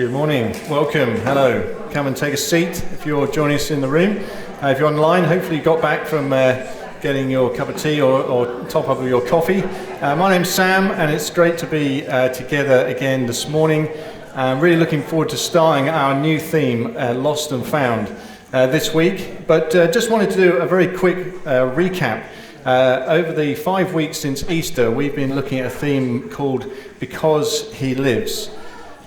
Good morning, welcome, hello. Come and take a seat if you're joining us in the room. If you're online, hopefully you got back from getting your cup of tea or top up of your coffee. My name's Sam, and it's great to be together again this morning. I'm really looking forward to starting our new theme, Lost and Found, this week. But just wanted to do a very quick recap. Over the 5 weeks since Easter, we've been looking at a theme called Because He Lives.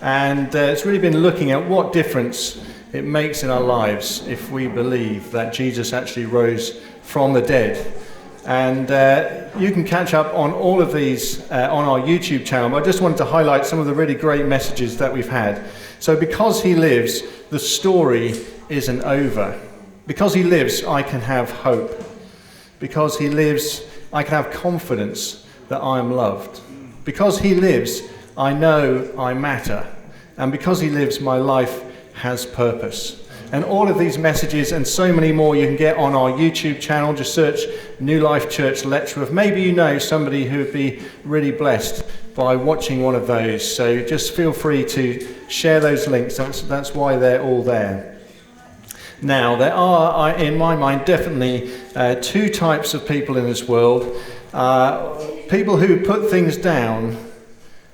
And it's really been looking at what difference it makes in our lives if we believe that Jesus actually rose from the dead. And you can catch up on all of these on our YouTube channel, but I just wanted to highlight some of the really great messages that we've had. So because He lives, the story isn't over. Because He lives, I can have hope. Because He lives, I can have confidence that I am loved. Because He lives, I know I matter. And because He lives, my life has purpose. And all of these messages and so many more you can get on our YouTube channel. Just search New Life Church Letchworth. Maybe you know somebody who would be really blessed by watching one of those. So just feel free to share those links. That's why they're all there. Now, there are, in my mind, definitely two types of people in this world. People who put things down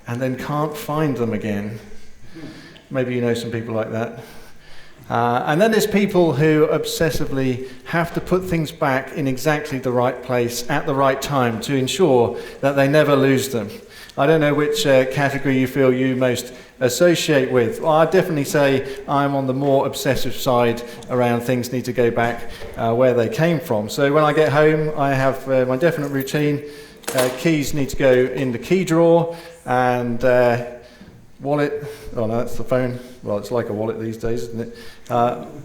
and then can't find them again. Maybe you know some people like that. And then there's people who obsessively have to put things back in exactly the right place at the right time to ensure that they never lose them. I don't know which category you feel you most associate with. Well, I'd definitely say I'm on the more obsessive side around things need to go back where they came from. So when I get home, I have my definite routine. Keys need to go in the key drawer, and wallet, oh no, that's the phone. Well, it's like a wallet these days, isn't it?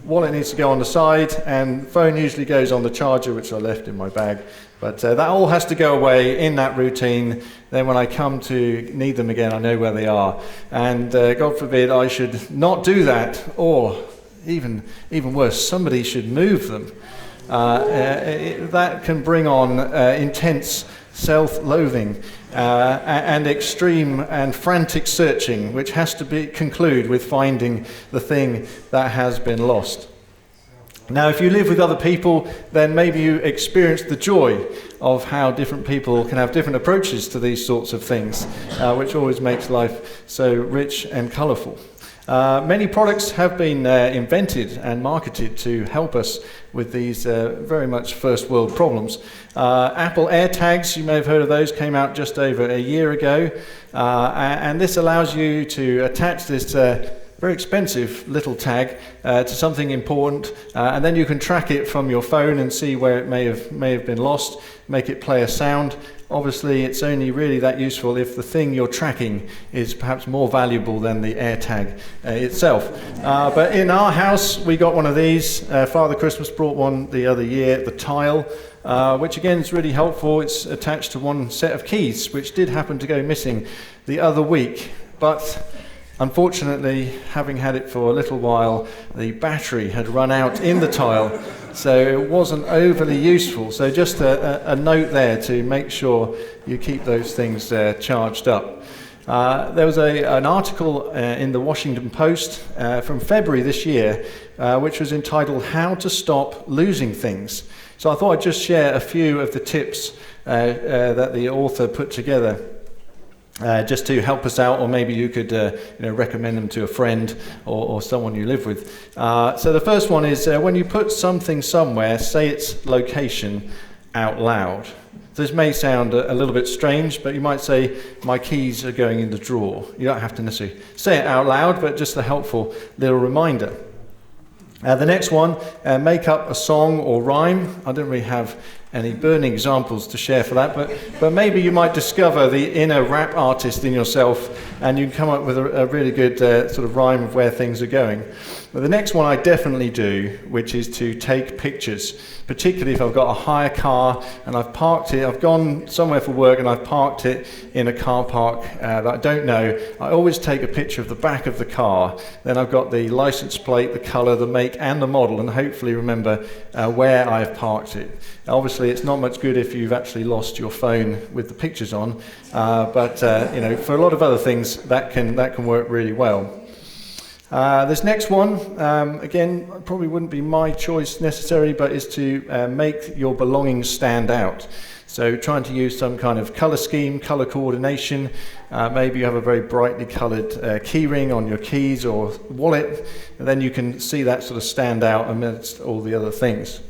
Wallet needs to go on the side, and phone usually goes on the charger, which I left in my bag. But that all has to go away in that routine. Then when I come to need them again, I know where they are. And God forbid I should not do that, or even worse, somebody should move them. That can bring on intense self-loathing and extreme and frantic searching, which has to conclude with finding the thing that has been lost. Now, if you live with other people, then maybe you experience the joy of how different people can have different approaches to these sorts of things, which always makes life so rich and colourful. Many products have been invented and marketed to help us with these very much first world problems. Apple AirTags, you may have heard of those, came out just over a year ago. And this allows you to attach this very expensive little tag to something important, and then you can track it from your phone and see where it may have been lost, make it play a sound. Obviously, it's only really that useful if the thing you're tracking is perhaps more valuable than the AirTag itself. But in our house, we got one of these. Father Christmas brought one the other year, the Tile, which again is really helpful. It's attached to one set of keys, which did happen to go missing the other week. But unfortunately, having had it for a little while, the battery had run out in the Tile, so it wasn't overly useful. So just a note there to make sure you keep those things charged up. There was an article in the Washington Post from February this year, which was entitled How to Stop Losing Things. So I thought I'd just share a few of the tips that the author put together. Just to help us out, or maybe you could recommend them to a friend or someone you live with. So the first one is when you put something somewhere, say its location out loud. This may sound a little bit strange, but you might say, my keys are going in the drawer. You don't have to necessarily say it out loud, but just a helpful little reminder. The next one, make up a song or rhyme. I don't really have any burning examples to share for that, but maybe you might discover the inner rap artist in yourself, and you can come up with a really good sort of rhyme of where things are going. But the next one I definitely do, which is to take pictures, particularly if I've got a hire car and I've parked it, I've gone somewhere for work and I've parked it in a car park that I don't know. I always take a picture of the back of the car, then I've got the license plate, the colour, the make and the model, and hopefully remember where I've parked it. Obviously it's not much good if you've actually lost your phone with the pictures on, but for a lot of other things that can work really well. This next one, again, probably wouldn't be my choice necessarily, but is to make your belongings stand out. So trying to use some kind of colour scheme, colour coordination. Maybe you have a very brightly coloured key ring on your keys or wallet, and then you can see that sort of stand out amidst all the other things.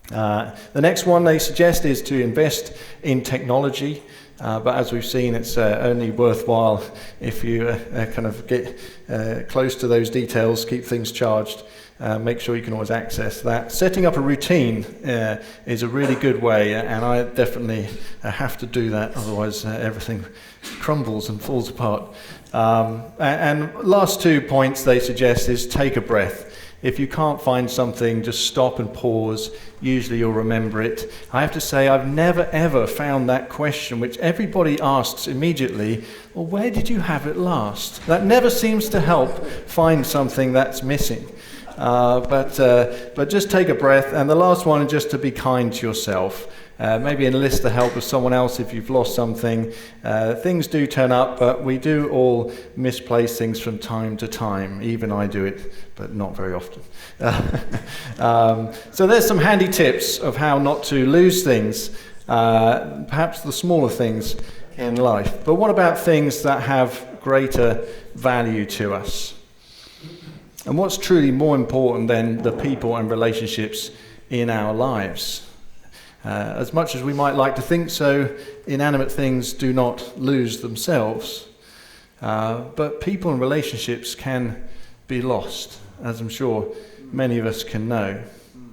The next one they suggest is to invest in technology. But as we've seen, it's only worthwhile if you kind of get close to those details, keep things charged, make sure you can always access that. Setting up a routine is a really good way, and I definitely have to do that, otherwise everything crumbles and falls apart. And last 2 points they suggest is take a breath. If you can't find something, just stop and pause. Usually you'll remember it. I have to say, I've never ever found that question which everybody asks immediately, well, where did you have it last? That never seems to help find something that's missing. But just take a breath. And the last one is just to be kind to yourself. Maybe enlist the help of someone else if you've lost something. Things do turn up, but we do all misplace things from time to time. Even I do it, but not very often. So there's some handy tips of how not to lose things, perhaps the smaller things in life. But what about things that have greater value to us? And what's truly more important than the people and relationships in our lives? As much as we might like to think so, inanimate things do not lose themselves. But people and relationships can be lost, as I'm sure many of us can know.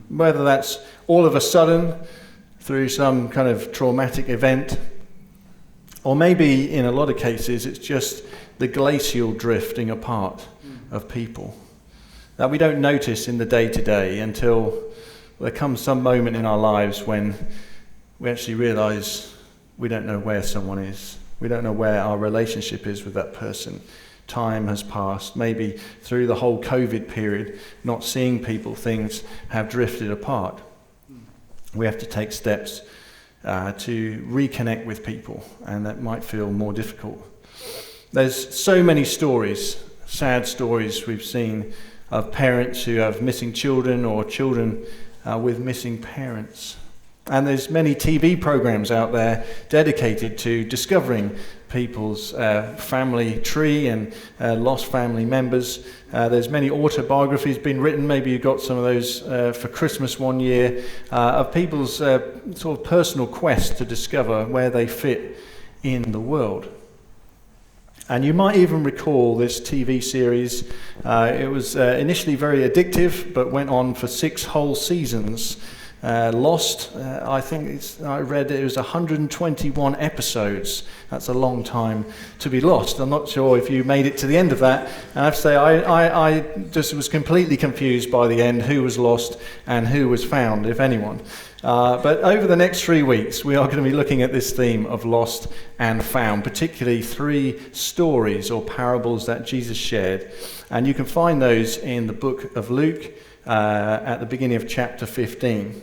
Whether that's all of a sudden, through some kind of traumatic event, or maybe in a lot of cases it's just the glacial drifting apart of people that we don't notice in the day-to-day until there comes some moment in our lives when we actually realise we don't know where someone is. We don't know where our relationship is with that person. Time has passed. Maybe through the whole COVID period, not seeing people, things have drifted apart. We have to take steps to reconnect with people, and that might feel more difficult. There's so many stories, sad stories we've seen of parents who have missing children or children with missing parents. And there's many TV programs out there dedicated to discovering people's family tree and lost family members. There's many autobiographies been written, maybe you got some of those for Christmas one year, of people's sort of personal quest to discover where they fit in the world. And you might even recall this TV series. It was initially very addictive, but went on for 6 whole seasons. Lost, I read it was 121 episodes. That's a long time to be lost. I'm not sure if you made it to the end of that. And I have to say, I just was completely confused by the end, who was lost and who was found, if anyone. But over the next 3 weeks, we are going to be looking at this theme of lost and found, particularly 3 stories or parables that Jesus shared. And you can find those in the book of Luke at the beginning of chapter 15.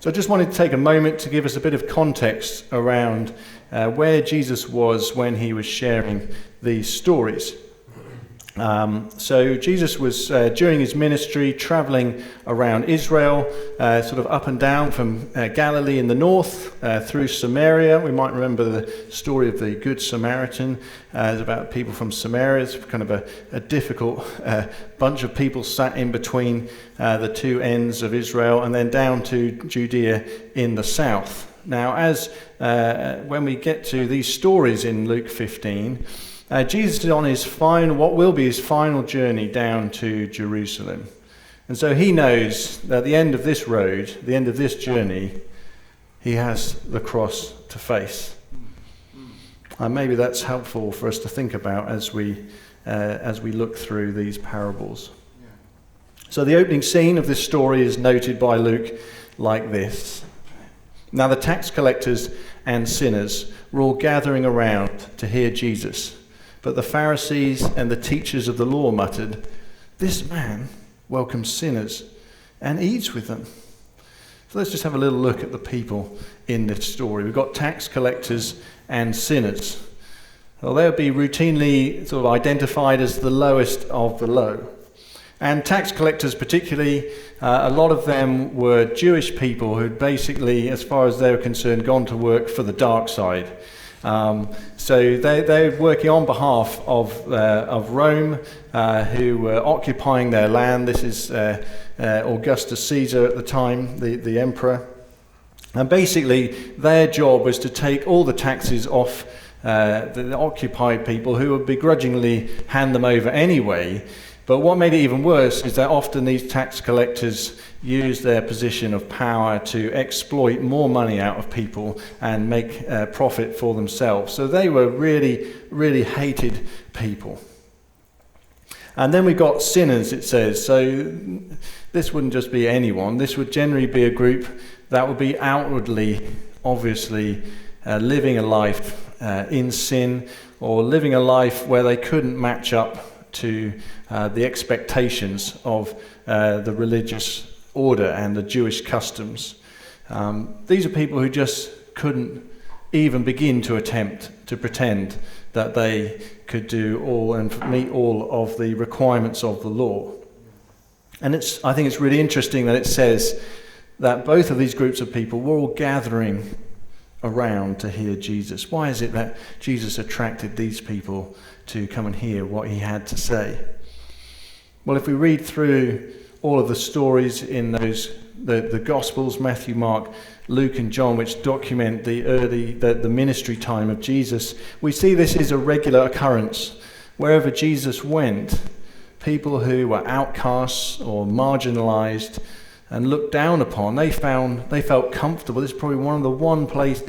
So I just wanted to take a moment to give us a bit of context around where Jesus was when he was sharing these stories. So Jesus was, during his ministry, traveling around Israel, sort of up and down from Galilee in the north, through Samaria. We might remember the story of the Good Samaritan. It's about people from Samaria. It's kind of a difficult bunch of people sat in between the 2 ends of Israel, and then down to Judea in the south. Now, when we get to these stories in Luke 15, Jesus is on what will be his final journey down to Jerusalem. And so he knows that at the end of this road, the end of this journey, he has the cross to face. And maybe that's helpful for us to think about as we look through these parables. So the opening scene of this story is noted by Luke like this. Now the tax collectors and sinners were all gathering around to hear Jesus. But the Pharisees and the teachers of the law muttered, "This man welcomes sinners and eats with them." So let's just have a little look at the people in this story. We've got tax collectors and sinners. Well, they would be routinely sort of identified as the lowest of the low. And tax collectors particularly, a lot of them were Jewish people who'd basically, as far as they were concerned, gone to work for the dark side. So they're working on behalf of Rome, who were occupying their land. This is Augustus Caesar at the time, the emperor. And basically, their job was to take all the taxes off the occupied people, who would begrudgingly hand them over anyway. But what made it even worse is that often these tax collectors used their position of power to exploit more money out of people and make profit for themselves. So they were really, really hated people. And then we got sinners, it says. So this wouldn't just be anyone. This would generally be a group that would be outwardly, obviously, living a life in sin, or living a life where they couldn't match up to the expectations of the religious order and the Jewish customs. These are people who just couldn't even begin to attempt to pretend that they could do all and meet all of the requirements of the law. And I think it's really interesting that it says that both of these groups of people were all gathering around to hear Jesus. Why is it that Jesus attracted these people to come and hear what he had to say? Well, if we read through all of the stories in the Gospels, Matthew, Mark, Luke and John, which document the ministry time of Jesus, we see this is a regular occurrence. Wherever Jesus went, people who were outcasts or marginalized and looked down upon, they felt comfortable. This is probably one place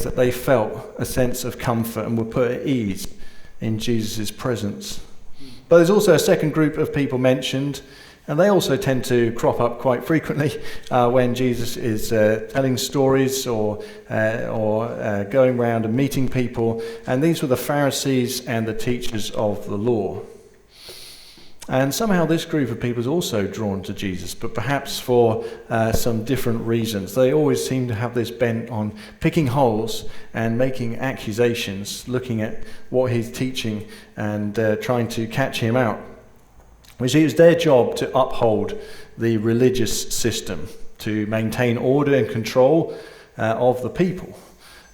that they felt a sense of comfort and were put at ease in Jesus' presence. But there's also a second group of people mentioned, and they also tend to crop up quite frequently when Jesus is telling stories or going around and meeting people. And these were the Pharisees and the teachers of the law. And somehow this group of people is also drawn to Jesus, but perhaps for some different reasons. They always seem to have this bent on picking holes and making accusations, looking at what he's teaching and trying to catch him out. Which it was their job to uphold the religious system, to maintain order and control of the people.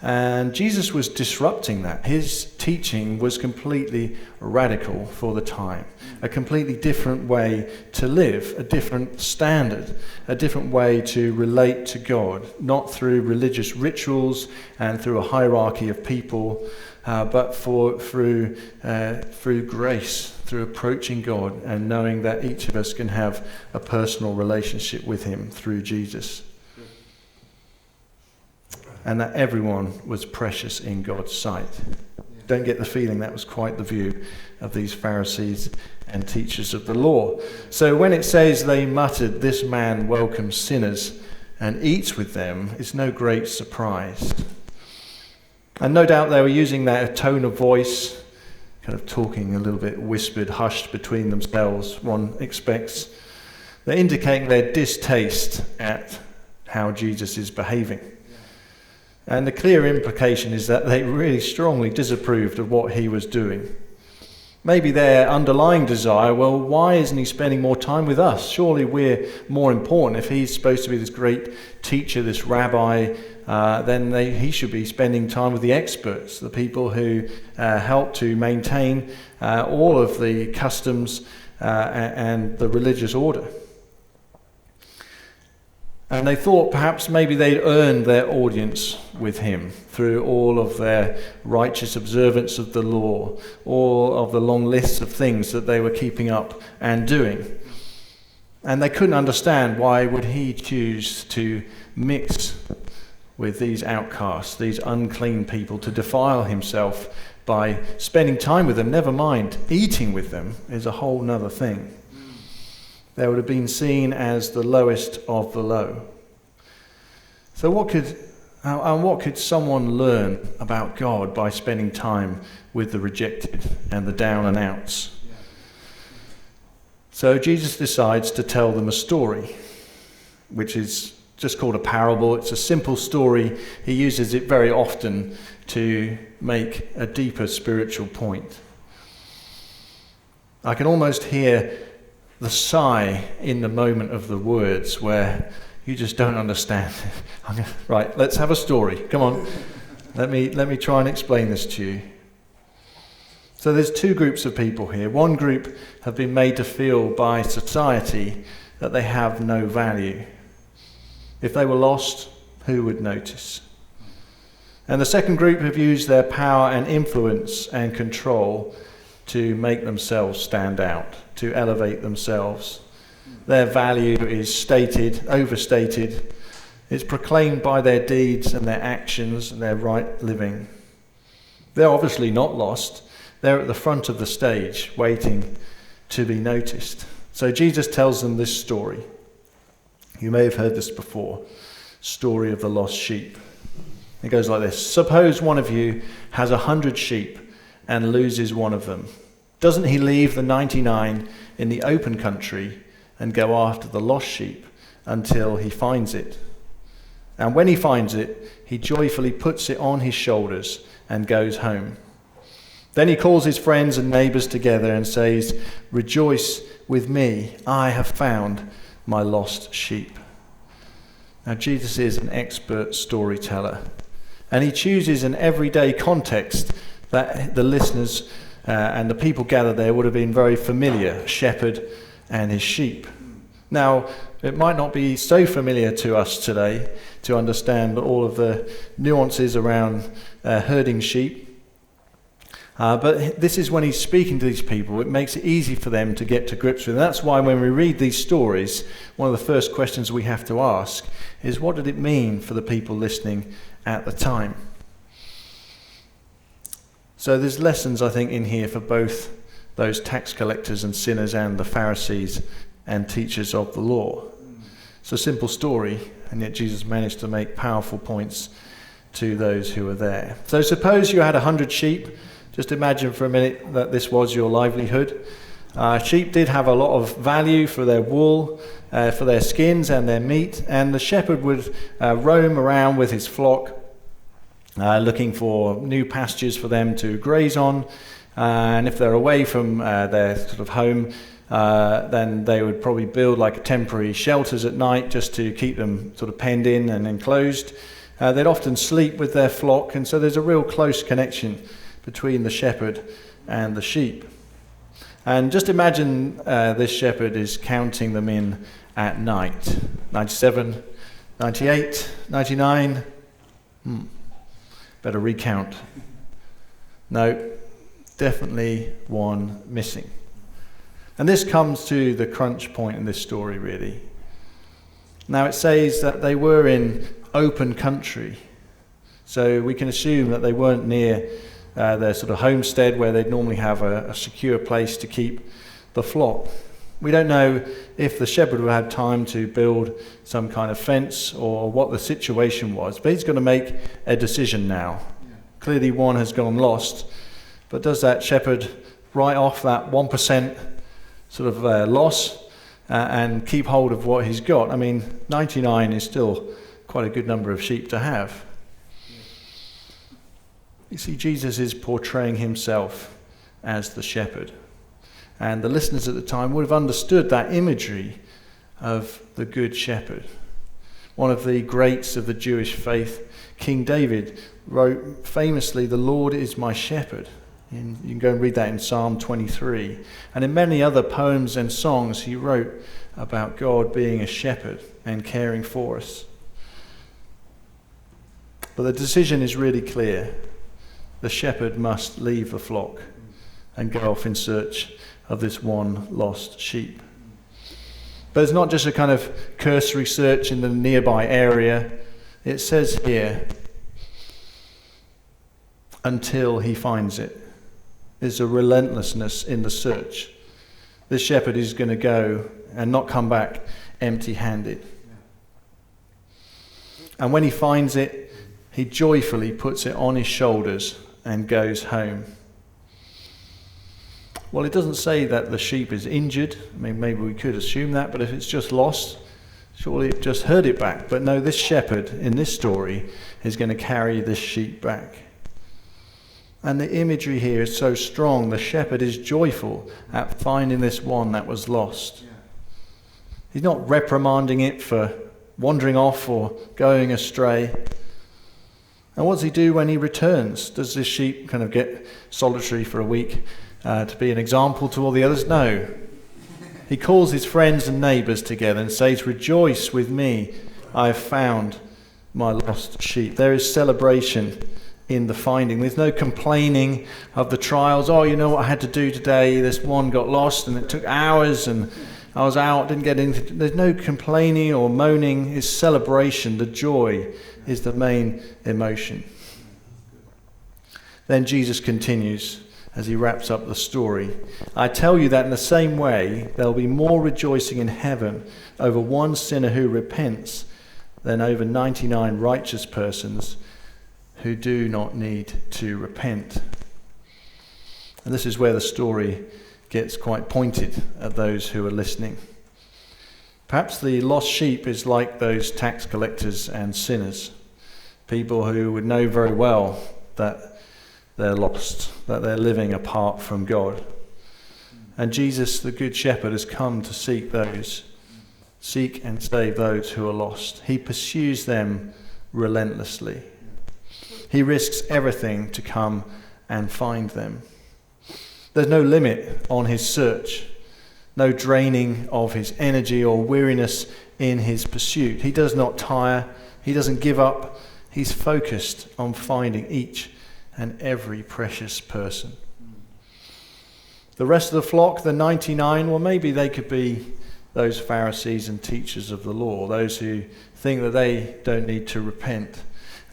And Jesus was disrupting that. His teaching was completely radical for the time. A completely different way to live, a different standard, a different way to relate to God, not through religious rituals and through a hierarchy of people, but through grace, through approaching God and knowing that each of us can have a personal relationship with him through Jesus. And that everyone was precious in God's sight. Don't get the feeling that was quite the view of these Pharisees and teachers of the law. So when it says they muttered, "This man welcomes sinners and eats with them," it's no great surprise. And no doubt they were using that tone of voice, kind of talking a little bit whispered, hushed between themselves, one expects. They're indicating their distaste at how Jesus is behaving. And the clear implication is that they really strongly disapproved of what he was doing. Maybe their underlying desire, well, why isn't he spending more time with us? Surely we're more important. If he's supposed to be this great teacher, this rabbi, then he should be spending time with the experts, the people who help to maintain all of the customs and the religious order. And they thought perhaps maybe they'd earned their audience with him through all of their righteous observance of the law, all of the long lists of things that they were keeping up and doing. And they couldn't understand why would he choose to mix with these outcasts, these unclean people, to defile himself by spending time with them. Never mind, eating with them is a whole nother thing. They would have been seen as the lowest of the low. So what could someone learn about God by spending time with the rejected and the down and outs? So Jesus decides to tell them a story, which is just called a parable. It's a simple story. He uses it very often to make a deeper spiritual point. I can almost hear the sigh in the moment of the words where you just don't understand. Right, let's have a story. Come on. Let me try and explain this to you. So there's two groups of people here. One group have been made to feel by society that they have no value. If they were lost, who would notice? And the second group have used their power and influence and control to make themselves stand out, to elevate themselves. Their value is stated, overstated. It's proclaimed by their deeds and their actions and their right living. They're obviously not lost. They're at the front of the stage, waiting to be noticed. So Jesus tells them this story. You may have heard this before. Story of the lost sheep. It goes like this. Suppose one of you has 100 sheep and loses one of them. Doesn't he leave the 99 in the open country and go after the lost sheep until he finds it? And when he finds it, he joyfully puts it on his shoulders and goes home. Then he calls his friends and neighbours together and says, "Rejoice with me, I have found my lost sheep." Now Jesus is an expert storyteller, and he chooses an everyday context that the listeners and the people gathered there would have been very familiar, a shepherd and his sheep. Now, it might not be so familiar to us today to understand all of the nuances around herding sheep. But this is when he's speaking to these people. It makes it easy for them to get to grips with. And that's why when we read these stories, one of the first questions we have to ask is, what did it mean for the people listening at the time? So there's lessons, I think, in here for both those tax collectors and sinners and the Pharisees and teachers of the law. It's a simple story, and yet Jesus managed to make powerful points to those who were there. So suppose you had 100 sheep. Just imagine for a minute that this was your livelihood. Sheep did have a lot of value for their wool, for their skins and their meat, and the shepherd would roam around with his flock, looking for new pastures for them to graze on. And if they're away from their sort of home, then they would probably build like temporary shelters at night just to keep them sort of penned in and enclosed. They'd often sleep with their flock, and so there's a real close connection between the shepherd and the sheep. And just imagine this shepherd is counting them in at night. 97, 98, 99. Better recount. No, definitely one missing. And this comes to the crunch point in this story, really. Now it says that they were in open country. So we can assume that they weren't near their sort of homestead where they'd normally have a secure place to keep the flock. We don't know if the shepherd would have had time to build some kind of fence or what the situation was, but he's going to make a decision now. Yeah. Clearly one has gone lost, but does that shepherd write off that 1% sort of loss and keep hold of what he's got? I mean, 99 is still quite a good number of sheep to have. You see, Jesus is portraying himself as the shepherd. And the listeners at the time would have understood that imagery of the good shepherd. One of the greats of the Jewish faith, King David, wrote famously, "The Lord is my shepherd." And you can go and read that in Psalm 23. And in many other poems and songs, he wrote about God being a shepherd and caring for us. But the decision is really clear. The shepherd must leave the flock and go off in search of this one lost sheep. But it's not just a kind of cursory search in the nearby area. It says here, until he finds it. There's a relentlessness in the search. This shepherd is going to go and not come back empty-handed. And when he finds it, he joyfully puts it on his shoulders and goes home. Well, it doesn't say that the sheep is injured. I mean, maybe we could assume that, but if it's just lost, surely it just herd it back. But no, this shepherd in this story is going to carry this sheep back. And the imagery here is so strong. The shepherd is joyful at finding this one that was lost. He's not reprimanding it for wandering off or going astray. And what does he do when he returns? Does this sheep kind of get solitary for a week to be an example to all the others? No. He calls his friends and neighbours together and says, "Rejoice with me, I have found my lost sheep." There is celebration in the finding. There's no complaining of the trials. "Oh, you know what I had to do today? This one got lost and it took hours and I was out, didn't get into." There's no complaining or moaning. It's celebration. The joy is the main emotion. Then Jesus continues as he wraps up the story. "I tell you that in the same way, there'll be more rejoicing in heaven over one sinner who repents than over 99 righteous persons who do not need to repent." And this is where the story gets quite pointed at those who are listening. Perhaps the lost sheep is like those tax collectors and sinners, people who would know very well that they're lost, that they're living apart from God. And Jesus, the Good Shepherd, has come to seek and save those who are lost. He pursues them relentlessly. He risks everything to come and find them. There's no limit on his search, no draining of his energy or weariness in his pursuit. He does not tire, he doesn't give up. He's focused on finding each and every precious person. The rest of the flock, the 99, well, maybe they could be those Pharisees and teachers of the law, those who think that they don't need to repent.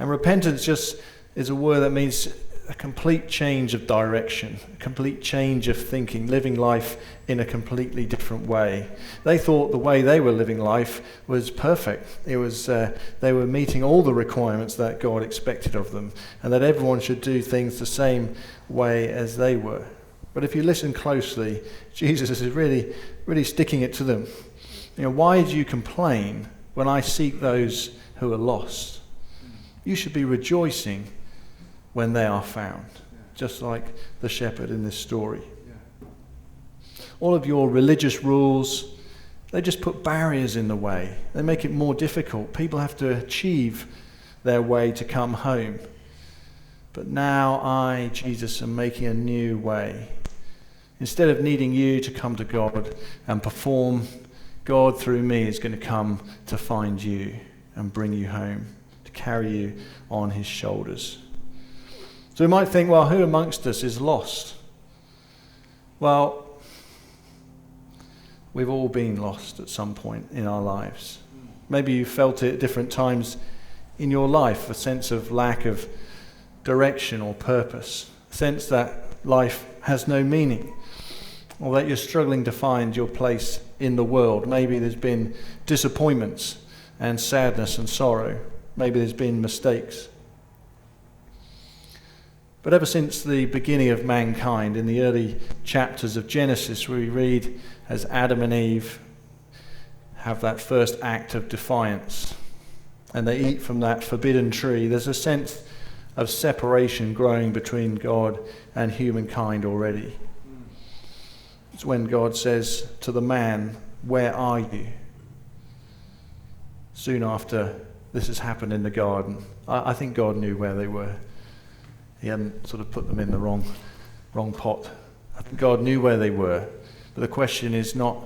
And repentance just is a word that means a complete change of direction, a complete change of thinking, living life in a completely different way. They thought the way they were living life was perfect. It was they were meeting all the requirements that God expected of them, and that everyone should do things the same way as they were. But if you listen closely, Jesus is really, really sticking it to them. Why do you complain when I seek those who are lost? You should be rejoicing when they are found, just like the shepherd in this story. All of your religious rules, they just put barriers in the way. They make it more difficult. People have to achieve their way to come home. But now I, Jesus, am making a new way. Instead of needing you to come to God and perform, God through me is going to come to find you and bring you home, to carry you on his shoulders. So we might think, well, who amongst us is lost? Well, we've all been lost at some point in our lives. Maybe you felt it at different times in your life, a sense of lack of direction or purpose, a sense that life has no meaning, or that you're struggling to find your place in the world. Maybe there's been disappointments and sadness and sorrow. Maybe there's been mistakes. But ever since the beginning of mankind, in the early chapters of Genesis, we read as Adam and Eve have that first act of defiance, and they eat from that forbidden tree. There's a sense of separation growing between God and humankind already. It's when God says to the man, "Where are you?" Soon after this has happened in the garden. I think God knew where they were. He hadn't sort of put them in the wrong pot. I think God knew where they were. But the question is not,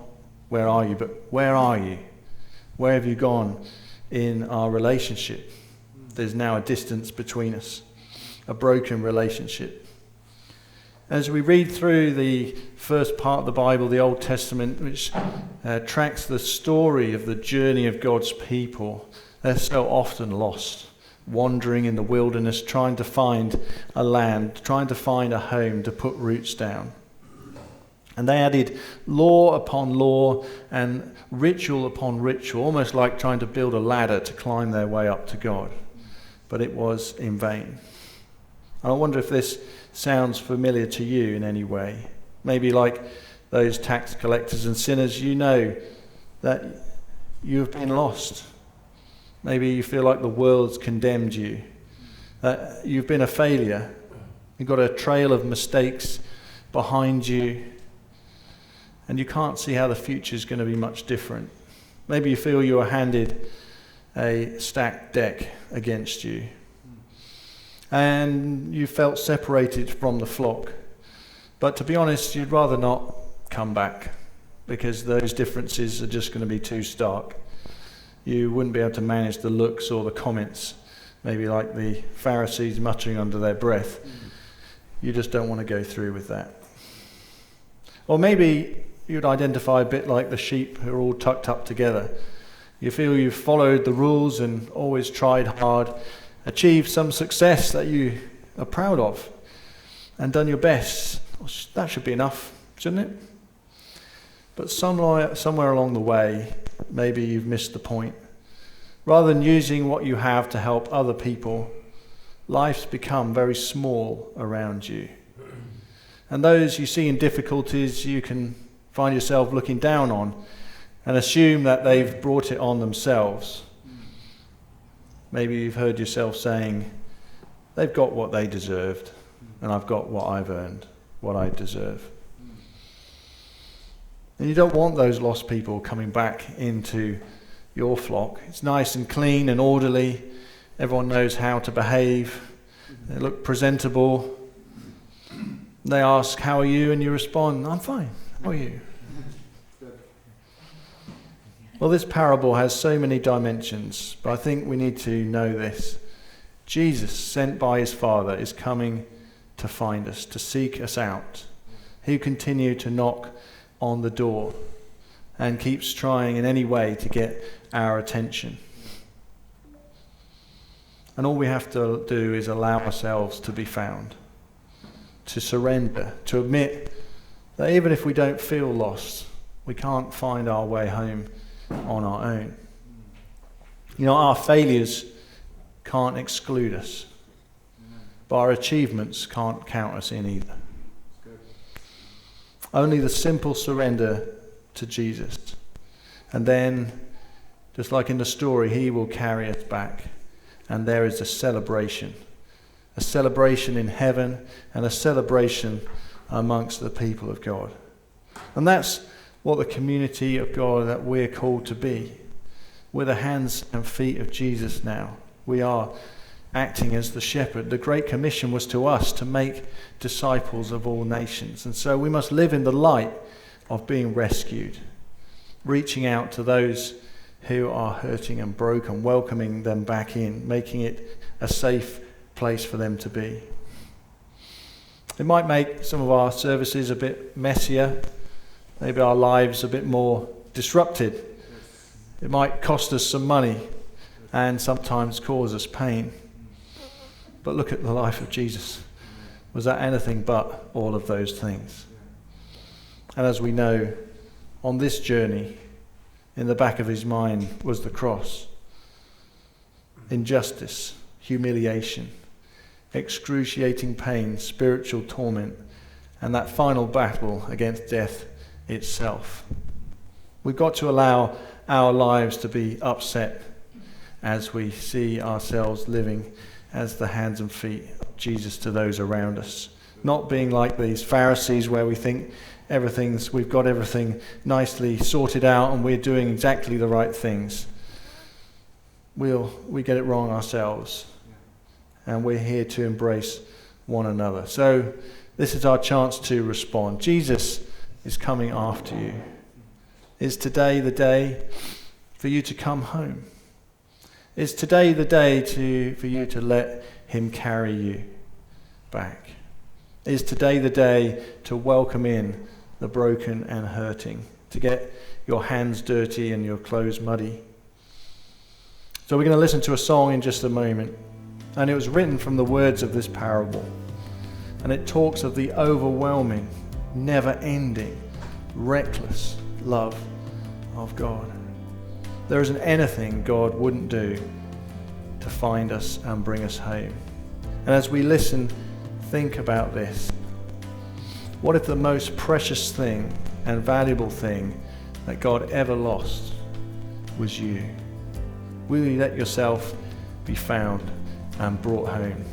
where are you, but where are you? Where have you gone in our relationship? There's now a distance between us, a broken relationship. As we read through the first part of the Bible, the Old Testament, which tracks the story of the journey of God's people, they're so often lost, wandering in the wilderness, trying to find a land, trying to find a home to put roots down. And they added law upon law and ritual upon ritual, almost like trying to build a ladder to climb their way up to God. But it was in vain. And I wonder if this sounds familiar to you in any way. Maybe like those tax collectors and sinners, you know that you have been lost. Maybe you feel like the world's condemned you, that you've been a failure. You've got a trail of mistakes behind you, and you can't see how the future is going to be much different. Maybe you feel you were handed a stacked deck against you, and you felt separated from the flock. But to be honest, you'd rather not come back, because those differences are just going to be too stark. You wouldn't be able to manage the looks or the comments, maybe like the Pharisees muttering under their breath. You just don't want to go through with that. Or maybe you'd identify a bit like the sheep who are all tucked up together. You feel you've followed the rules and always tried hard, achieved some success that you are proud of, and done your best. Well, that should be enough, shouldn't it? But somewhere along the way, maybe you've missed the point. Rather than using what you have to help other people, life's become very small around you. And those you see in difficulties, you can find yourself looking down on and assume that they've brought it on themselves. Maybe you've heard yourself saying, they've got what they deserved, and I've got what I've earned, what I deserve. And you don't want those lost people coming back into your flock. It's nice and clean and orderly. Everyone knows how to behave. They look presentable. They ask, how are you? And you respond, I'm fine. How are you? Well, this parable has so many dimensions, but I think we need to know this. Jesus, sent by his Father, is coming to find us, to seek us out. He'll continue to knock on the door and keeps trying in any way to get our attention. And all we have to do is allow ourselves to be found, to surrender, to admit that even if we don't feel lost, we can't find our way home on our own. You know, our failures can't exclude us, but our achievements can't count us in either. Only the simple surrender to Jesus. And then, just like in the story, he will carry us back. And there is a celebration in heaven and a celebration amongst the people of God. And that's what the community of God that we're called to be. We're the hands and feet of Jesus now. We are acting as the shepherd. The Great Commission was to us to make disciples of all nations. And so we must live in the light of being rescued, reaching out to those who are hurting and broken, welcoming them back in, making it a safe place for them to be. It might make some of our services a bit messier, maybe our lives a bit more disrupted. It might cost us some money and sometimes cause us pain. But look at the life of Jesus. Was that anything but all of those things? And as we know, on this journey, in the back of his mind was the cross. Injustice, humiliation, excruciating pain, spiritual torment, and that final battle against death itself. We've got to allow our lives to be upset as we see ourselves living as the hands and feet of Jesus to those around us. Not being like these Pharisees where we think we've got everything nicely sorted out and we're doing exactly the right things. We get it wrong ourselves. And we're here to embrace one another. So this is our chance to respond. Jesus is coming after you. Is today the day for you to come home? Is today the day for you to let him carry you back? Is today the day to welcome in the broken and hurting, to get your hands dirty and your clothes muddy? So we're going to listen to a song in just a moment. And it was written from the words of this parable. And it talks of the overwhelming, never-ending, reckless love of God. There isn't anything God wouldn't do to find us and bring us home. And as we listen, think about this. What if the most precious thing and valuable thing that God ever lost was you? Will you let yourself be found and brought home?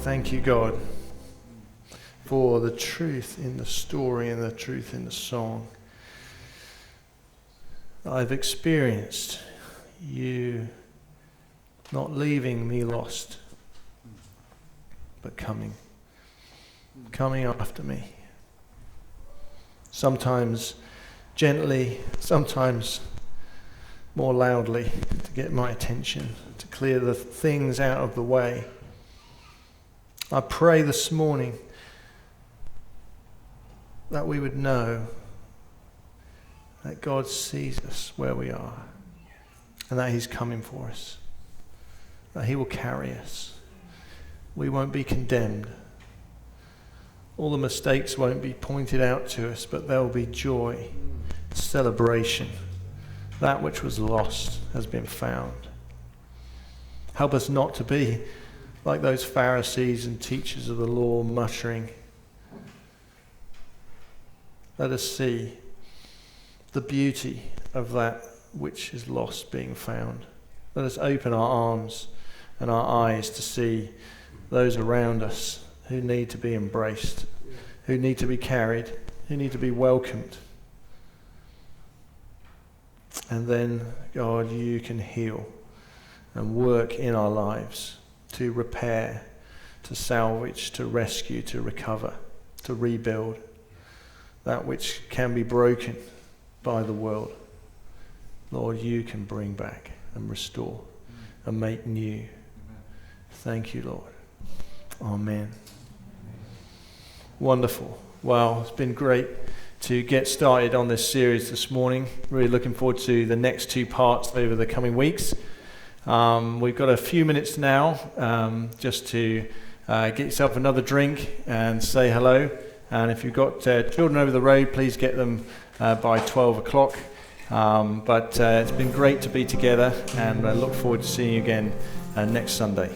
Thank you, God, for the truth in the story and the truth in the song. I've experienced you not leaving me lost, but coming after me. Sometimes gently, sometimes more loudly, to get my attention, to clear the things out of the way. I pray this morning that we would know that God sees us where we are and that He's coming for us, that He will carry us. We won't be condemned. All the mistakes won't be pointed out to us, but there will be joy, celebration. That which was lost has been found. Help us not to be like those Pharisees and teachers of the law muttering. Let us see the beauty of that which is lost being found. Let us open our arms and our eyes to see those around us who need to be embraced, who need to be carried, who need to be welcomed. And then, God, you can heal and work in our lives to repair, to salvage, to rescue, to recover, to rebuild that which can be broken by the world. Lord, you can bring back and restore and make new. Thank you, Lord. Amen. Wonderful. Well, it's been great to get started on this series this morning. Really looking forward to the next two parts over the coming weeks. We've got a few minutes now just to get yourself another drink and say hello. And if you've got children over the road, please get them by 12 o'clock. But it's been great to be together, and I look forward to seeing you again next Sunday.